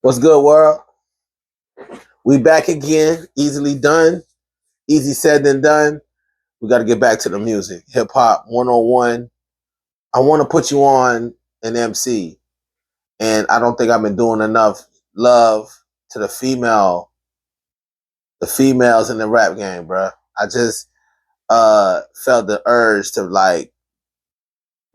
What's good, world? We back again. Easily done. Easy said than done. We got to get back to the music. Hip hop 101. I want to put you on an MC, and I don't think I've been doing enough love to the females in the rap game, bro. I just felt the urge to like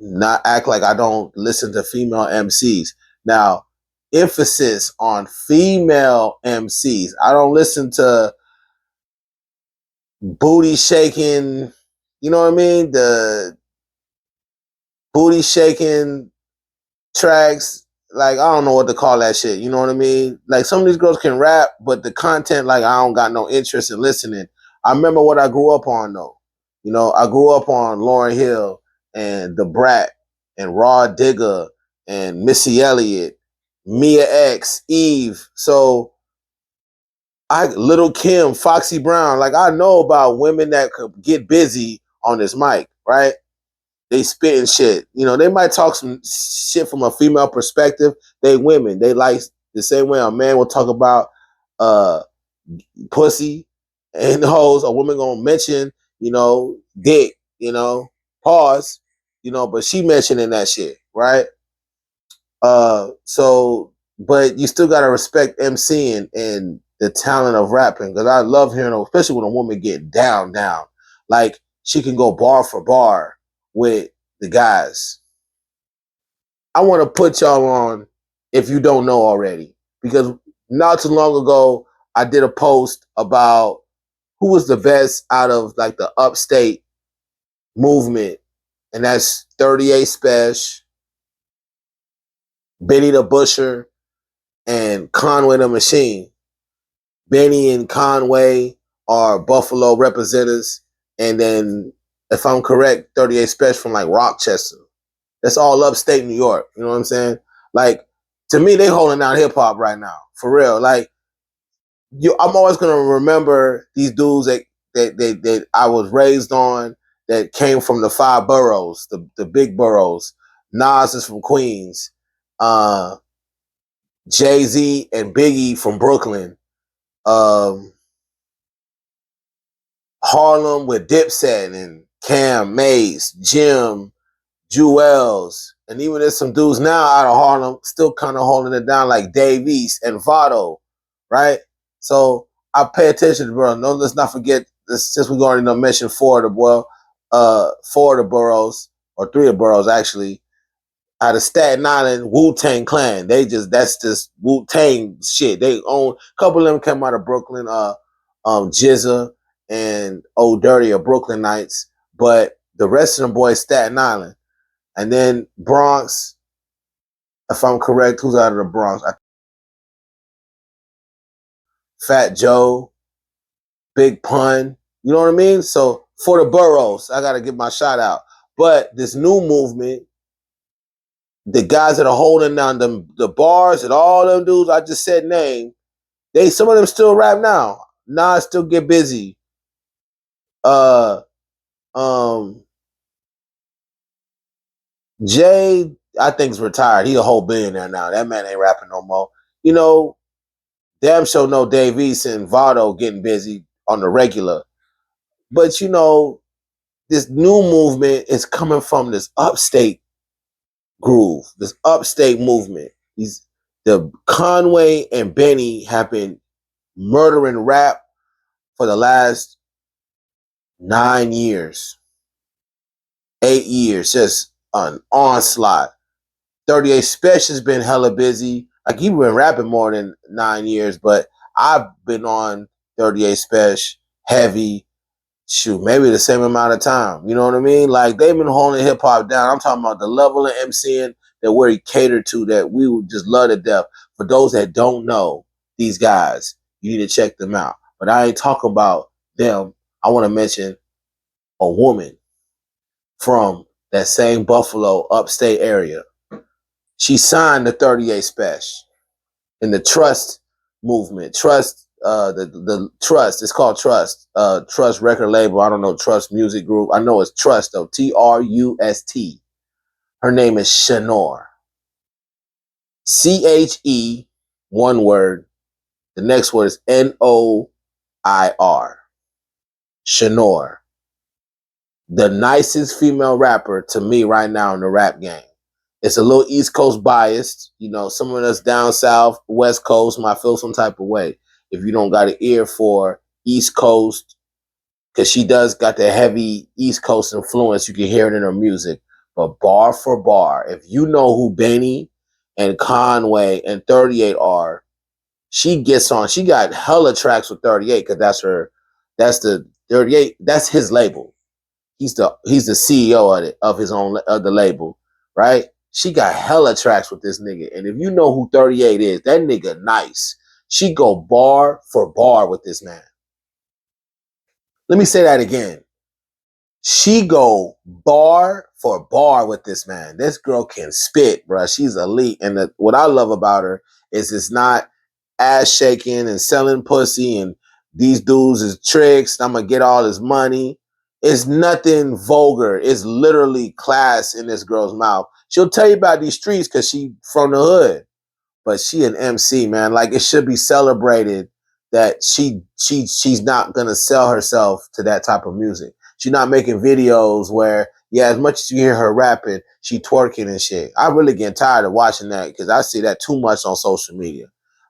not act like I don't listen to female MCs. Now, emphasis on female MCs. I don't listen to booty shaking, you know what I mean? The booty shaking tracks, like I don't know what to call that shit, you know what I mean? Like some of these girls can rap, but the content, like I don't got no interest in listening. I remember what I grew up on though. You know, I grew up on Lauryn Hill and The Brat and Raw Digger and Missy Elliott, Mia X, Eve. So Little Kim, Foxy Brown, like I know about women that could get busy on this mic, right? They spitting shit. You know, they might talk some shit from a female perspective. They women. They like the same way a man will talk about uh pussy and hoes, a woman gonna mention, dick, pause, but she mentioning that shit, right? But you still gotta respect MCing and the talent of rapping because I love hearing, especially when a woman get down, like she can go bar for bar with the guys. I want to put y'all on if you don't know already because not too long ago I did a post about who was the best out of like the upstate movement, and that's 38 Special, Benny the Butcher, and Conway the Machine. Benny and Conway are Buffalo representatives, and then if I'm correct, 38 Special from like Rochester. That's all upstate New York. You know what I'm saying? Like to me, they holding down hip hop right now, for real. Like I'm always gonna remember these dudes that I was raised on that came from the five boroughs, the big boroughs. Nas is from Queens. Jay-Z and Biggie from Brooklyn. Um, Harlem with Dipset and Cam, Mace, Jim, Jewels, and even there's some dudes now out of Harlem still kind of holding it down like Dave East and Vado, right? So I pay attention to bro. No, let's not forget this, since we already mentioned four of the boroughs or three of the boroughs actually. Out of Staten Island, Wu-Tang Clan. That's just Wu-Tang shit. They own a couple of them come out of Brooklyn, Jizza and Old Dirty are Brooklynites, but the rest of them boys Staten Island. And then Bronx, if I'm correct, who's out of the Bronx? Fat Joe, Big Pun. You know what I mean? So for the boroughs, I got to give my shout out. But this new movement, the guys that are holding down the bars and all them dudes I just said name, some of them still rap now. Nas still get busy. Uh, um, Jay, I think is retired. He a whole billionaire now. That man ain't rapping no more. You know, damn sure no Dave East and Vado getting busy on the regular. But this new movement is coming from this upstate groove, this upstate movement. The Conway and Benny have been murdering rap for the last 9 years, 8 years, just an onslaught. 38 Special has been hella busy. Like he been rapping more than 9 years, but I've been on 38 Special heavy, shoot, maybe the same amount of time. You know what I mean? Like they've been holding hip hop down. I'm talking about the level of MCing that we're catered to that we would just love to death. For those that don't know these guys, you need to check them out. But I ain't talking about them. I want to mention a woman from that same Buffalo upstate area. She signed the 38 Special in the Trust movement. Trust, the Trust. It's called Trust. Trust record label. I don't know, Trust music group. I know it's Trust though. Trust. Her name is Che Noir. CHE one word. The next word is Noir. Che Noir. The nicest female rapper to me right now in the rap game. It's a little East Coast biased. You know, some of us down south, West Coast might feel some type of way if you don't got an ear for East Coast, because she does got the heavy East Coast influence. You can hear it in her music. But bar for bar, if you know who Benny and Conway and 38 are, she gets on. She got hella tracks with 38 because that's the 38. That's his label. He's the CEO of his own of the label, right? She got hella tracks with this nigga, and if you know who 38 is, that nigga nice. She go bar for bar with this man. Let me say that again. She go bar for bar with this man. This girl can spit, bro. She's elite, and what I love about her is it's not ass shaking and selling pussy and these dudes is tricks. I'm gonna get all this money. It's nothing vulgar. It's literally class in this girl's mouth. She'll tell you about these streets because she from the hood, but she an MC, man. Like, it should be celebrated that she's not gonna sell herself to that type of music. She's not making videos where, yeah, as much as you hear her rapping, she twerking and shit. I really get tired of watching that because I see that too much on social media.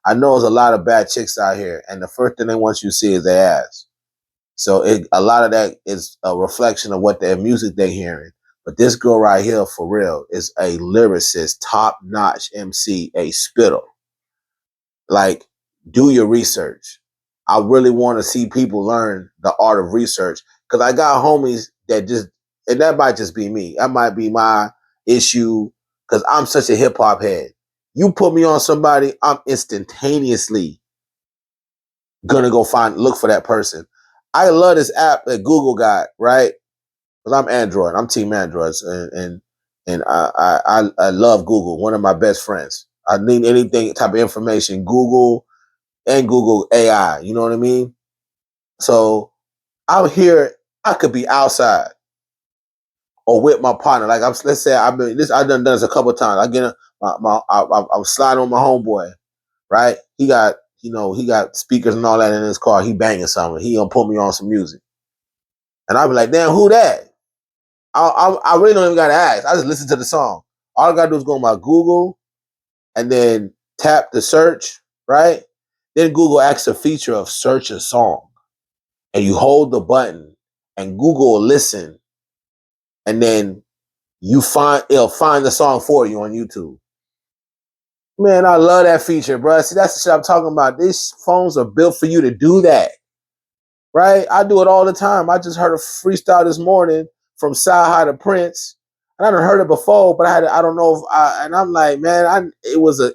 I know there's a lot of bad chicks out here, and the first thing they want you to see is their ass. So a lot of that is a reflection of what their music they're hearing. But this girl right here, for real, is a lyricist, top-notch MC, a spittle. Like, do your research. I really want to see people learn the art of research, because I got homies that just, and that might just be me. That might be my issue because I'm such a hip hop head. You put me on somebody, I'm instantaneously gonna go look for that person. I love this app that Google got, right? Because I'm Android. I'm team Androids, and I love Google. One of my best friends. I need anything type of information, Google and Google AI. You know what I mean? So out here, I could be outside or with my partner. Like, let's say I've done this a couple of times. I get I'm sliding on my homeboy, right? He got speakers and all that in his car. He banging something. He gonna put me on some music, and I'll be like, damn, who that? I really don't even gotta ask. I just listen to the song. All I gotta do is go on my Google and then tap the search, right? Then Google asks a feature of search a song, and you hold the button, and Google will listen, and then it'll find the song for you on YouTube. Man, I love that feature, bro. See, that's the shit I'm talking about. These phones are built for you to do that, right? I do it all the time. I just heard a freestyle this morning from Sci High to Prince, and I done heard it before, but I don't know if and I'm like, man, it was on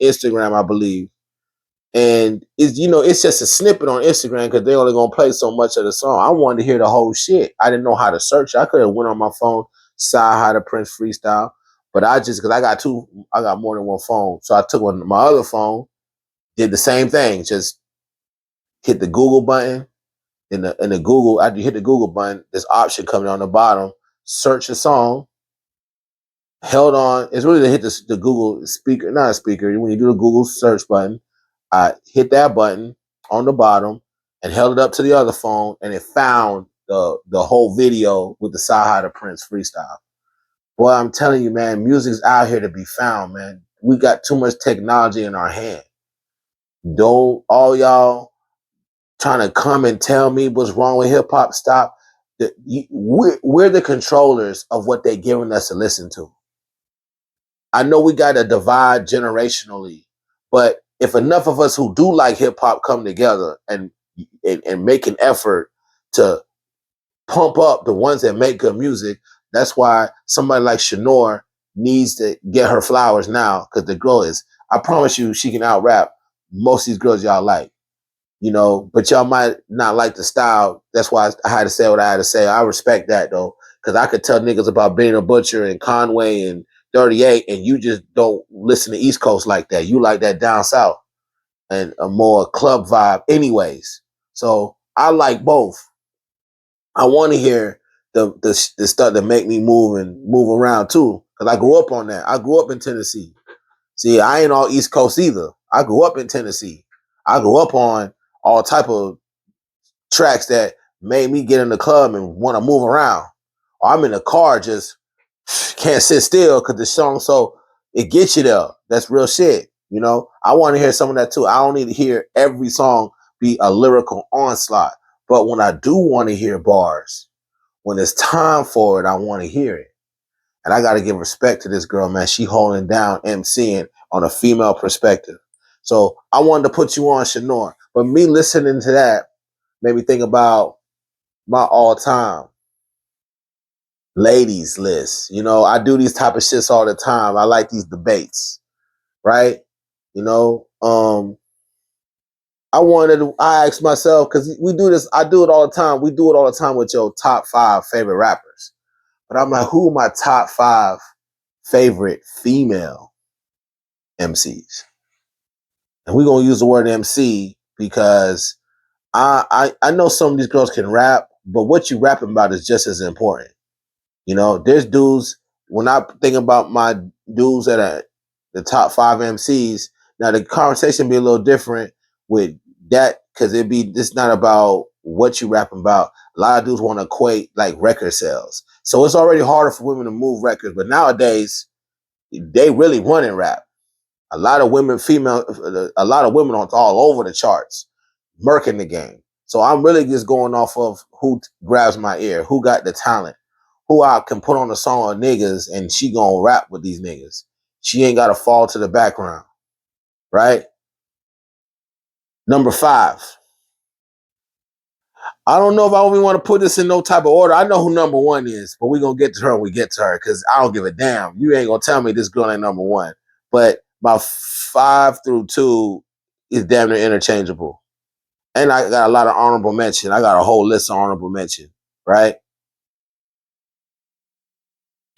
Instagram, I believe. And it's just a snippet on Instagram because they only gonna play so much of the song. I wanted to hear the whole shit. I didn't know how to search. I could have went on my phone, saw how to Prince freestyle, but because I got more than one phone, so I took my other phone, did the same thing, just hit the Google button. In the Google, after you hit the Google button, this option coming on the bottom, search a song, held on. It's really to hit the Google speaker, not a speaker. When you do the Google search button, I hit that button on the bottom and held it up to the other phone, and it found the whole video with the Saha to Prince freestyle. Boy, I'm telling you, man, music's out here to be found, man. We got too much technology in our hand. Don't all y'all trying to come and tell me what's wrong with hip hop. Stop. We're the controllers of what they're giving us to listen to. I know we got to divide generationally, but if enough of us who do like hip hop come together and make an effort to pump up the ones that make good music, that's why somebody like Che Noir needs to get her flowers now, because the girl I promise you, she can out rap most of these girls y'all like. But y'all might not like the style. That's why I had to say what I had to say. I respect that, though, because I could tell niggas about being a butcher and Conway and 38, and you just don't listen to East Coast like that. You like that down south and a more club vibe anyways. So I like both. I want to hear the stuff that make me move and move around too, because I grew up on that. I grew up in Tennessee. See, I ain't all East Coast either. I grew up in Tennessee. I grew up on all type of tracks that made me get in the club and want to move around. Or I'm in the car just can't sit still because the song so it gets you there. That's real shit. You know, I want to hear some of that too. I don't need to hear every song be a lyrical onslaught. But when I do want to hear bars, when it's time for it, I want to hear it. And I got to give respect to this girl, man. She holding down MCing on a female perspective. So I wanted to put you on, Che Noir. But me listening to that made me think about my all-time ladies list. You know, I do these type of shits all the time. I like these debates, right? You know, I asked myself, because we do this, I do it all the time. We do it all the time with your top 5 favorite rappers. But I'm like, who are my top 5 favorite female MCs? And we're gonna use the word MC because I know some of these girls can rap, but what you rapping about is just as important. You know, there's dudes, when I think about my dudes that are the top 5 MCs, now the conversation be a little different with that because it's not about what you rapping about. A lot of dudes want to equate like record sales. So it's already harder for women to move records, but nowadays they really running rap. A lot of women, a lot of women are all over the charts, murking the game. So I'm really just going off of who grabs my ear, who got the talent, who I can put on a song of niggas and she gonna rap with these niggas. She ain't gotta fall to the background, right? Number 5. I don't know if I even want to put this in no type of order. I know who number 1 is, but we're gonna get to her when we get to her because I don't give a damn. You ain't gonna tell me this girl ain't number 1. But my 5 through 2 is damn near interchangeable. And I got a lot of honorable mention. I got a whole list of honorable mention, right?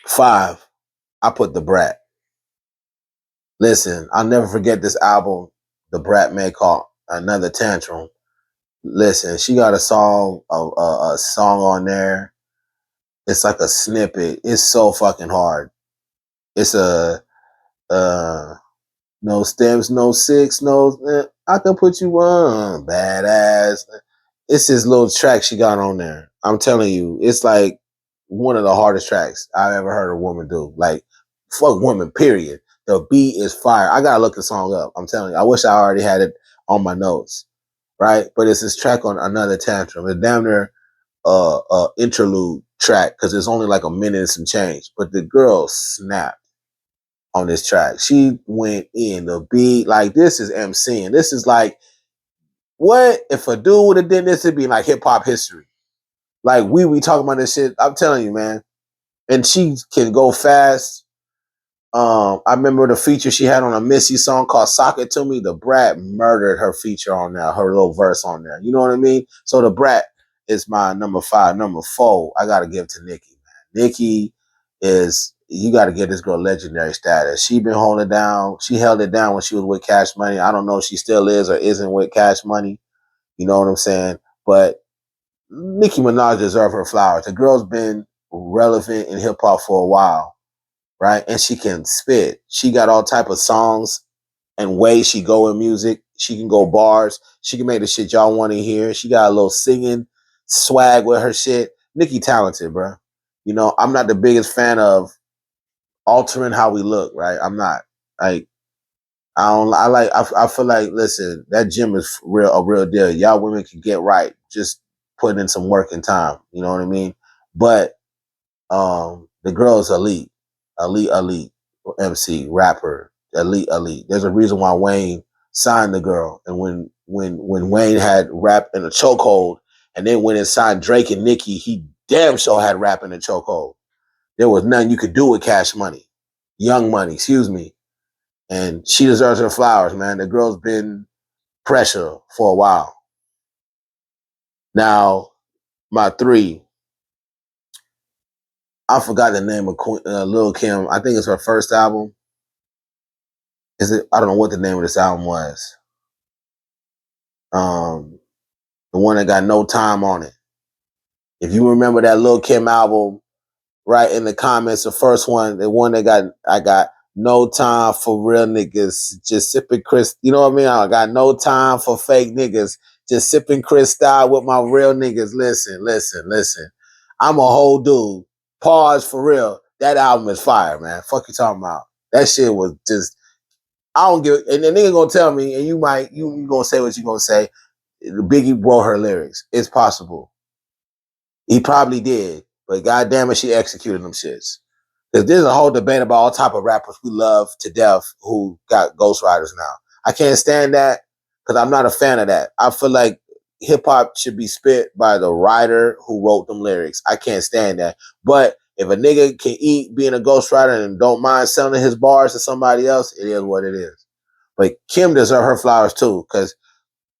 5, I put The Brat. Listen, I'll never forget this album The Brat made called Another Tantrum. Listen, she got a song on there. It's like a snippet. It's so fucking hard. It's a uh no stems, no six, no. I can put you on, badass. It's this little track she got on there. I'm telling you, it's like one of the hardest tracks I've ever heard a woman do. Like, fuck women, period. The beat is fire. I gotta look the song up. I'm telling you, I wish I already had it on my notes, right? But it's this track on Another Tantrum. It's damn near interlude track because it's only like a minute and some change. But the girl snapped on this track. She went in the beat. Like, this is MCing. This is like, what if a dude would have done this? It'd be like hip hop history. Like, we talking about this shit. I'm telling you, man. And she can go fast. I remember the feature she had on a Missy song called "Sock It to Me." The Brat murdered her feature on there, her little verse on there. You know what I mean? So the Brat is my number 5. Number 4, I gotta give to Nicki, man. Nicki is, you gotta give this girl legendary status. She been holding it down. She held it down when she was with Cash Money. I don't know if she still is or isn't with Cash Money. You know what I'm saying? But Nicki Minaj deserves her flowers. The girl's been relevant in hip hop for a while, right? And she can spit. She got all type of songs and ways she go in music. She can go bars. She can make the shit y'all want to hear. She got a little singing swag with her shit. Nicki talented, bro. You know, I'm not the biggest fan of altering how we look, right? I'm not. Like, I feel like, listen, that gym is a real deal. Y'all women can get right. Just putting in some work and time. You know what I mean? But the girl is elite, elite MC rapper, elite. There's a reason why Wayne signed the girl, and when Wayne had rap in a chokehold, and then went and signed Drake and Nicki, he damn sure had rap in a chokehold. There was nothing you could do with Cash Money, Young Money, excuse me, and she deserves her flowers, man. The girl's been pressure for a while. Now, my 3. I forgot the name of Lil Kim. I think it's her first album. Is it? I don't know what the name of this album was. Um, the one that got No Time on it. If you remember that Lil Kim album, right in the comments, the first one, the one that I got no time for real niggas. Just sipping Chris. You know what I mean? I got no time for fake niggas. Just sipping Cristal with my real niggas. Listen. I'm a whole dude. Pause for real. That album is fire, man. Fuck you talking about. That shit was just, I don't give, and the nigga gonna tell me, and you gonna say what you gonna say. Biggie wrote her lyrics. It's possible. He probably did, but goddamn it, she executed them shits. Because there's a whole debate about all type of rappers we love to death who got ghostwriters now. I can't stand that because I'm not a fan of that. I feel like hip hop should be spit by the writer who wrote them lyrics. I can't stand that. But if a nigga can eat being a ghostwriter and don't mind selling his bars to somebody else, it is what it is. But Kim deserves her flowers too, because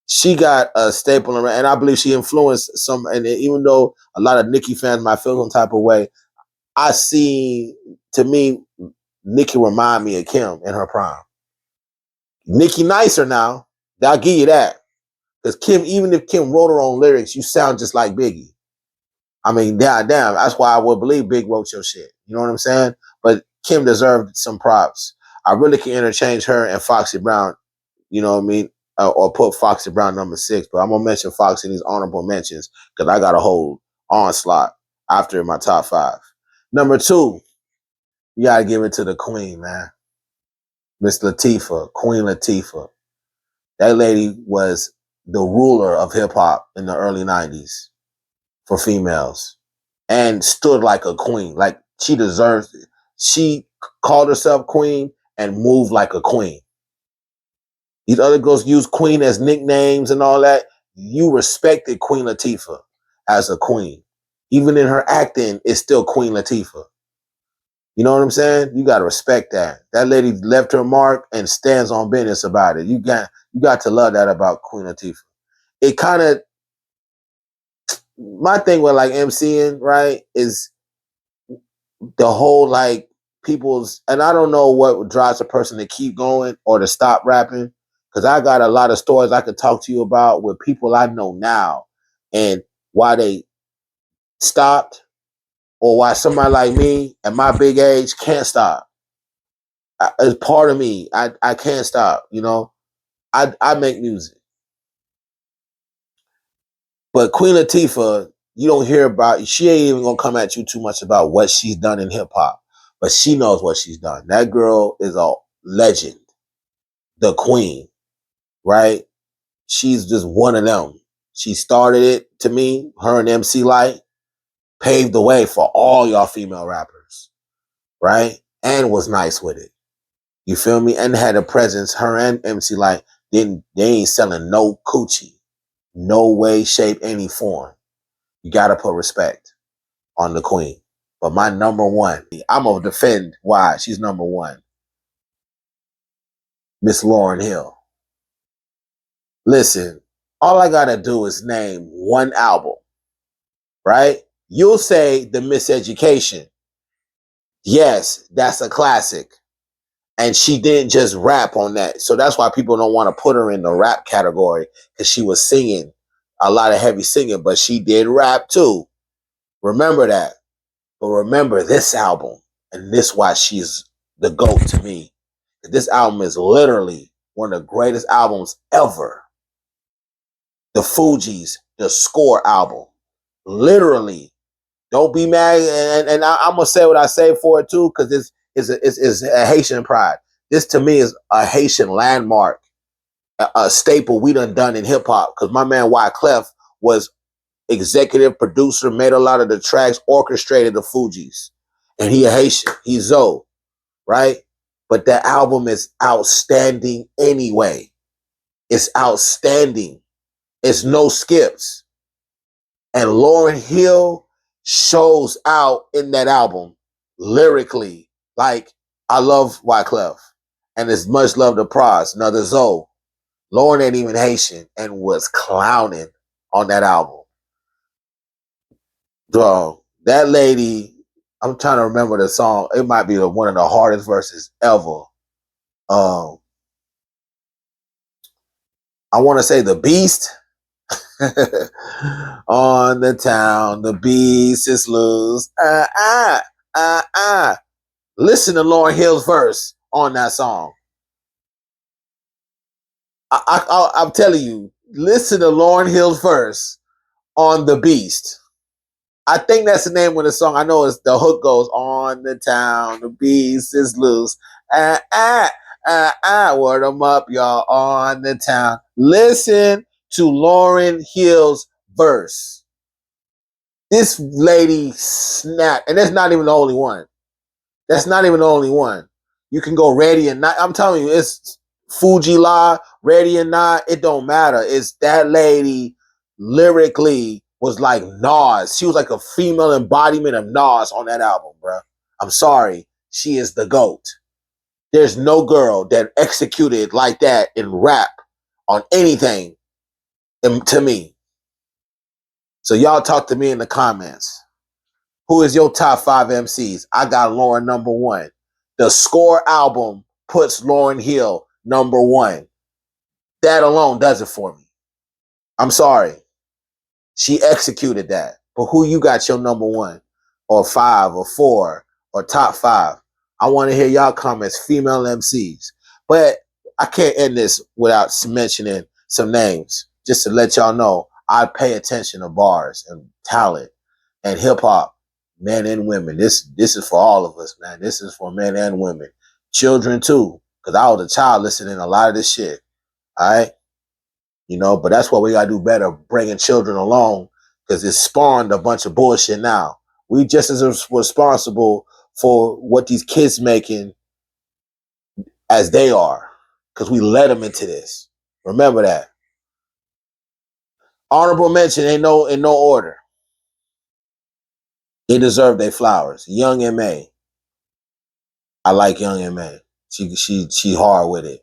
she got a staple around, and I believe she influenced some. And even though a lot of Nicki fans might feel some type of way, I see, to me, Nicki remind me of Kim in her prime. Nicki nicer now. I'll give you that. Because Kim, even if Kim wrote her own lyrics, you sound just like Biggie. I mean, damn. That's why I would believe Big wrote your shit. You know what I'm saying? But Kim deserved some props. I really can interchange her and Foxy Brown, you know what I mean? Or put Foxy Brown number 6. But I'm going to mention Foxy in these honorable mentions because I got a whole onslaught after my top 5. Number 2, you gotta give it to the queen, man. Miss Latifah, Queen Latifah. That lady was the ruler of hip hop in the early 90s for females and stood like a queen. Like she deserves it. She called herself queen and moved like a queen. These other girls use queen as nicknames and all that. You respected Queen Latifah as a queen. Even in her acting, it's still Queen Latifah. You know what I'm saying? You gotta respect that. That lady left her mark and stands on business about it. You got to love that about Queen Latifah. It kind of, my thing with like MCing, right, is the whole like people's, and I don't know what drives a person to keep going or to stop rapping, because I got a lot of stories I could talk to you about with people I know now and why they stopped, or why somebody like me at my big age can't stop. It's part of me. I can't stop, you know. I make music. But Queen Latifah, you don't hear about, she ain't even gonna come at you too much about what she's done in hip hop. But she knows what she's done. That girl is a legend. The queen, right? She's just one of them. She started it, to me, her and MC Light paved the way for all y'all female rappers, right? And was nice with it. You feel me? And had a presence. Her and MC Light they ain't selling no coochie. No way, shape, any form. You gotta put respect on the queen. But my number 1, I'm gonna defend why she's number 1. Miss Lauryn Hill. Listen, all I gotta do is name one album, right? You'll say The Miseducation. Yes, that's a classic. And she didn't just rap on that. So that's why people don't want to put her in the rap category, because she was singing a lot of heavy singing, but she did rap too. Remember that. But remember this album, and this why she's the GOAT to me. This album is literally one of the greatest albums ever. The Fugees, the Score album. Literally. Don't be mad. And I'm going to say what I say for it too, because it's a Haitian pride. This to me is a Haitian landmark, a staple we done in hip hop. Because my man Wyclef was executive producer, made a lot of the tracks, orchestrated the Fugees. And he a Haitian. He's Zoe, right? But that album is outstanding anyway. It's outstanding. It's no skips. And Lauryn Hill shows out in that album lyrically. Like, I love Wyclef. And as much love to Pras, another Zoe. Lauryn ain't even Haitian and was clowning on that album. Bro, that lady, I'm trying to remember the song. It might be one of the hardest verses ever. Um, I want to say The Beast. On the town, the beast is loose. Listen to Lauryn Hill's verse on that song. I'm telling you, listen to Lauryn Hill's verse on The Beast. I think that's the name of the song. I know it's the hook goes on the town, the beast is loose. Word them up, y'all, on the town. Listen to Lauryn Hill's verse. This lady snapped, and that's not even the only one. That's not even the only one. You can go Ready and Not. I'm telling you, it's Fuji La, Ready and Not. It don't matter. It's that lady lyrically was like Nas. She was like a female embodiment of Nas on that album, bro. I'm sorry. She is the GOAT. There's no girl that executed like that in rap on anything to me. So y'all talk to me in the comments. Who is your top 5 MCs? I got Lauryn number 1. The Score album puts Lauryn Hill number 1. That alone does it for me. I'm sorry. She executed that. But who you got your number 1 or 5 or 4 or top 5? I want to hear y'all comments, female MCs. But I can't end this without mentioning some names. Just to let y'all know, I pay attention to bars and talent and hip hop, men and women. This is for all of us, man. This is for men and women. Children too. Because I was a child listening to a lot of this shit. All right? You know, but that's what we got to do better, bringing children along, because it spawned a bunch of bullshit now. We just as responsible for what these kids making as they are, because we let them into this. Remember that. Honorable mention in no order. They deserve their flowers. Young M.A. I like Young M.A. She hard with it.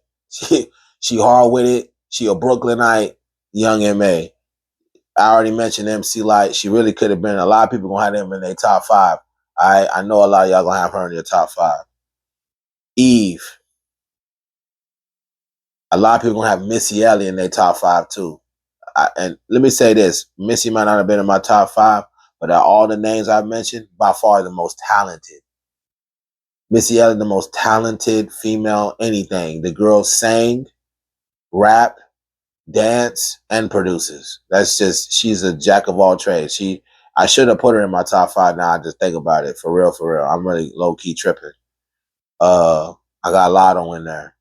She hard with it. She a Brooklynite. Young M.A. I already mentioned MC Light. She really could have been. A lot of people gonna have them in their top 5. I know a lot of y'all gonna have her in your top 5. Eve. A lot of people gonna have Missy Elliott in their top 5 too. And let me say this: Missy might not have been in my top 5, but out of all the names I've mentioned, by far the most talented. Missy Elliott, the most talented female anything. The girl sang, rap, dance, and produces. That's just, she's a jack of all trades. I should have put her in my top 5 now. I just think about it. For real, for real. I'm really low key tripping. I got Lotto in there.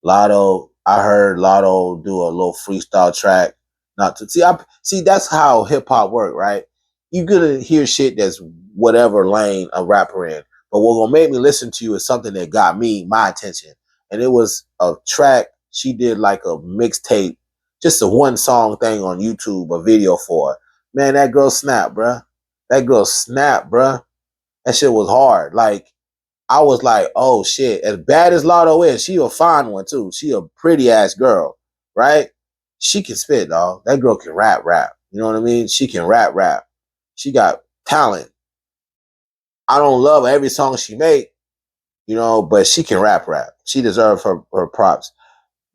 Lotto, I heard Lotto do a little freestyle track. Not to see that's how hip hop work, right? You gonna hear shit that's whatever lane a rapper in. But what gonna make me listen to you is something that got my attention. And it was a track she did, like a mixtape, just a one song thing on YouTube, a video for. Man, that girl snapped, bruh. That girl snapped, bruh. That shit was hard. Like, I was like, oh shit. As bad as Lotto is, she a fine one too. She a pretty ass girl, right? She can spit, dog. That girl can rap. You know what I mean? She can rap. She got talent. I don't love every song she make, you know, but she can rap. She deserves her props.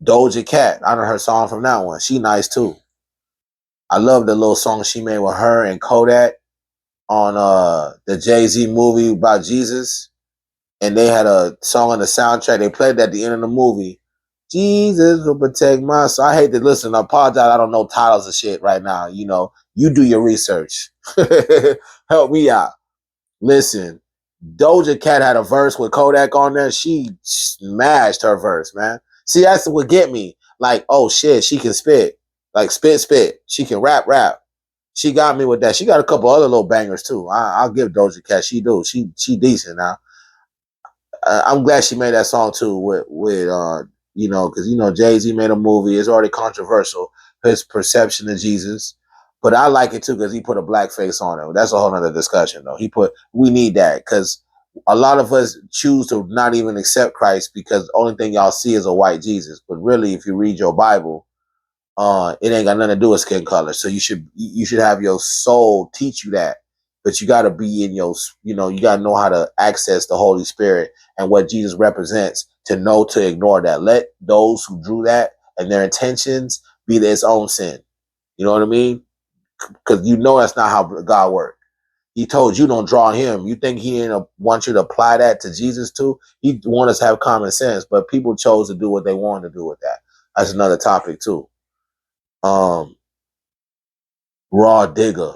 Doja Cat, I know her song from that one. She nice too. I love the little song she made with her and Kodak on the Jay-Z movie about Jesus. And they had a song on the soundtrack. They played it at the end of the movie. Jesus will protect my soul. I hate to listen. I apologize. I don't know titles of shit right now. You know, you do your research. Help me out. Listen, Doja Cat had a verse with Kodak on there. She smashed her verse, man. See, that's what get me. Like, oh shit, she can spit. Like, spit. She can rap. She got me with that. She got a couple other little bangers too. I'll give Doja Cat. She do. She decent now. I'm glad she made that song too with you know, because you know Jay-Z made a movie. It's already controversial, his perception of Jesus, but I like it too because he put a black face on it. That's a whole other discussion though. We need that because a lot of us choose to not even accept Christ because the only thing y'all see is a white Jesus. But really, if you read your Bible, it ain't got nothing to do with skin color. So you should have your soul teach you that. But you got to be in your, you know, you got to know how to access the Holy Spirit and what Jesus represents to know to ignore that. Let those who drew that and their intentions be their own sin. You know what I mean? Because you know that's not how God works. He told you don't draw him. You think he didn't want you to apply that to Jesus too? He want us to have common sense, but people chose to do what they wanted to do with that. That's another topic too. Raw Digger.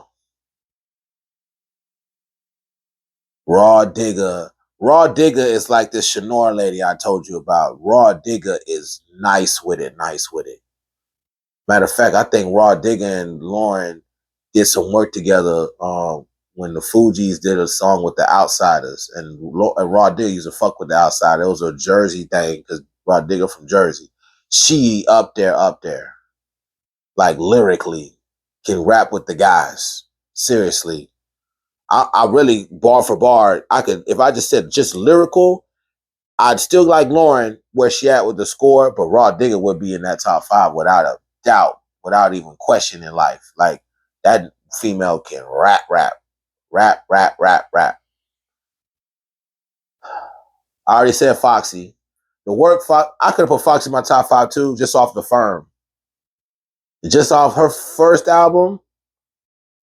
Raw Digger. Raw Digger is like this Che Noir lady I told you about. Raw Digger is nice with it, nice with it. Matter of fact, I think Raw Digger and Lauren did some work together when the Fugees did a song with the Outsiders. And Raw Digger used to fuck with the Outsiders. It was a Jersey thing because Raw Digger from Jersey. She up there. Like lyrically, can rap with the guys. Seriously. I really, bar for bar, I could, if I just said just lyrical, I'd still like Lauren where she at with the score, but Raw Digger would be in that top 5 without a doubt, without even questioning life. Like that female can rap. I already said Foxy. The work, I could have put Foxy in my top 5 too, just off the Firm. Just off her first album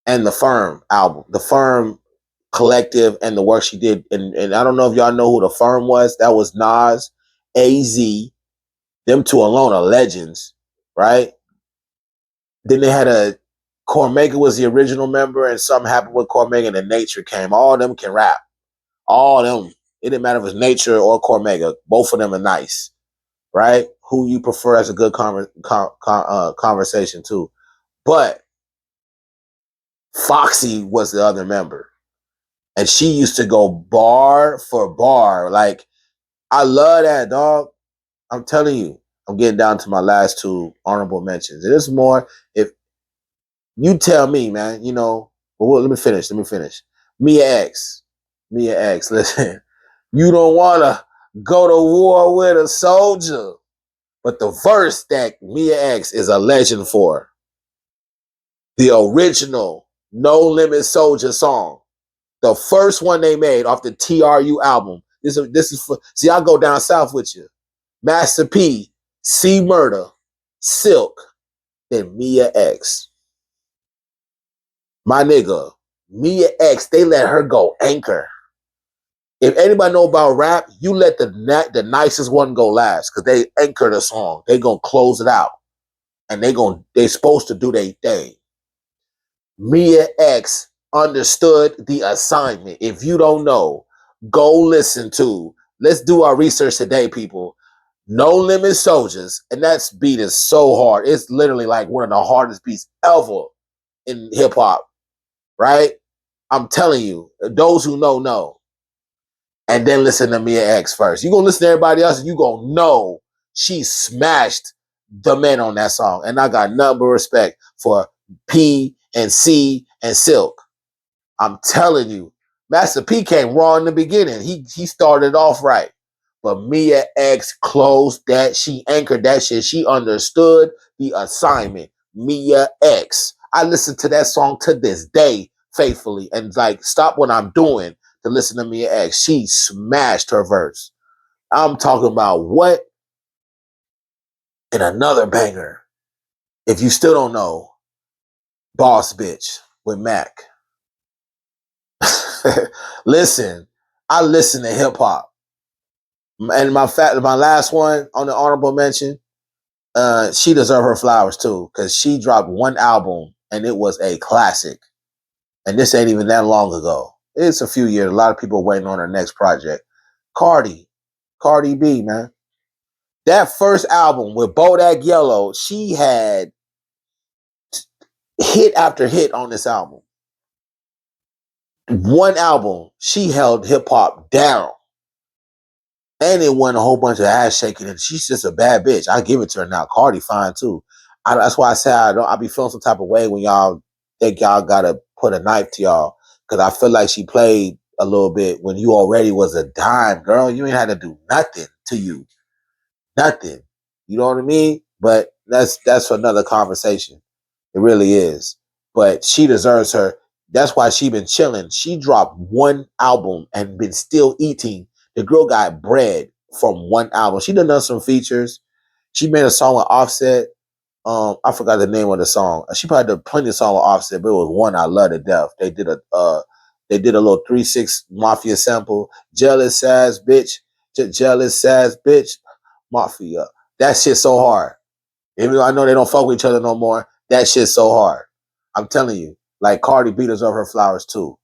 and the Firm album. The Firm collective and the work she did. And I don't know if y'all know who the Firm was. That was Nas, AZ. Them two alone are legends, right? Then they had a Cormega was the original member, and something happened with Cormega, and then Nature came. All of them can rap. All of them. It didn't matter if it's Nature or Cormega. Both of them are nice, right? Who you prefer as a good conversation too. But Foxy was the other member, and she used to go bar for bar. Like I love that, dog. I'm telling you. I'm getting down to my last 2 honorable mentions. It is more if you tell me, man, you know, well, let me finish. Mia X. Listen, you don't want to go to war with a soldier. But the verse that Mia X is a legend for, the original No Limit Soldier song, the first one they made off the TRU album. This is for, see, I go down south with you. Master P, C Murder, Silk, then Mia X. My nigga, Mia X, they let her go anchor. If anybody know about rap, you let the nicest one go last because they anchor the song. They gonna close it out, and they supposed to do their thing. Mia X understood the assignment. If you don't know, go listen to. Let's do our research today, people. No Limit Soldiers, and that beat is so hard. It's literally like one of the hardest beats ever in hip hop, right? I'm telling you, those who know. And then listen to Mia X first. You gonna listen to everybody else, and you gonna know she smashed the men on that song. And I got nothing but respect for P and C and Silk. I'm telling you, Master P came raw in the beginning. He started off right. But Mia X closed that. She anchored that shit. She understood the assignment. Mia X. I listen to that song to this day faithfully and like stop what I'm doing to listen to Mia X. She smashed her verse. I'm talking about what? And another banger. If you still don't know, Boss Bitch with Mac. Listen, I listen to hip hop. And my last one on the honorable mention, she deserved her flowers too, because she dropped one album and it was a classic. And this ain't even that long ago. It's a few years. A lot of people waiting on her next project. Cardi B, man. That first album with Bodak Yellow, she had hit after hit on this album. One album, she held hip hop down. And it won a whole bunch of ass shaking, and she's just a bad bitch. I give it to her now. Cardi fine too. That's why I say I be feeling some type of way when y'all think y'all gotta put a knife to y'all, because I feel like she played a little bit when you already was a dime, girl. You ain't had to do nothing to you, nothing. You know what I mean? But that's for another conversation. It really is. But she deserves her. That's why she been chilling. She dropped one album and been still eating. The girl got bread from one album. She done some features. She made a song with Offset. I forgot the name of the song. She probably did plenty of songs with Offset, but it was one I love to death. They did They did a little 3-6 Mafia sample. Jealous ass bitch, jealous ass bitch, Mafia. That shit so hard. Even though I know they don't fuck with each other no more, that shit's so hard. I'm telling you, like Cardi B deserves her flowers too.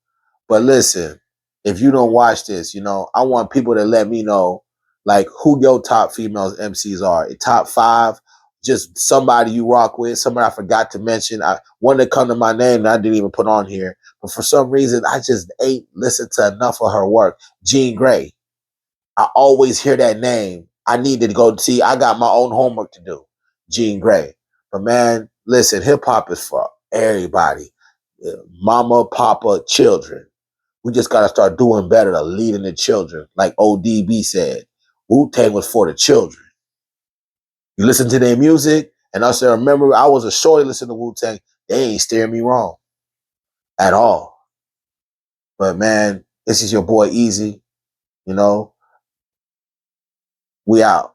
But listen, if you don't watch this, I want people to let me know, like, who your top females MCs are. Top 5, just somebody you rock with, somebody I forgot to mention. One that come to my name that I didn't even put on here. But for some reason, I just ain't listened to enough of her work. Jean Grey. I always hear that name. I need to go see. I got my own homework to do. Jean Grey. But man, listen, hip hop is for everybody. Mama, papa, children. We just gotta start doing better to leading the children. Like ODB said, Wu-Tang was for the children. You listen to their music, and I say, remember, I was a shorty listening to Wu-Tang. They ain't steering me wrong at all. But man, this is your boy Eazy. We out.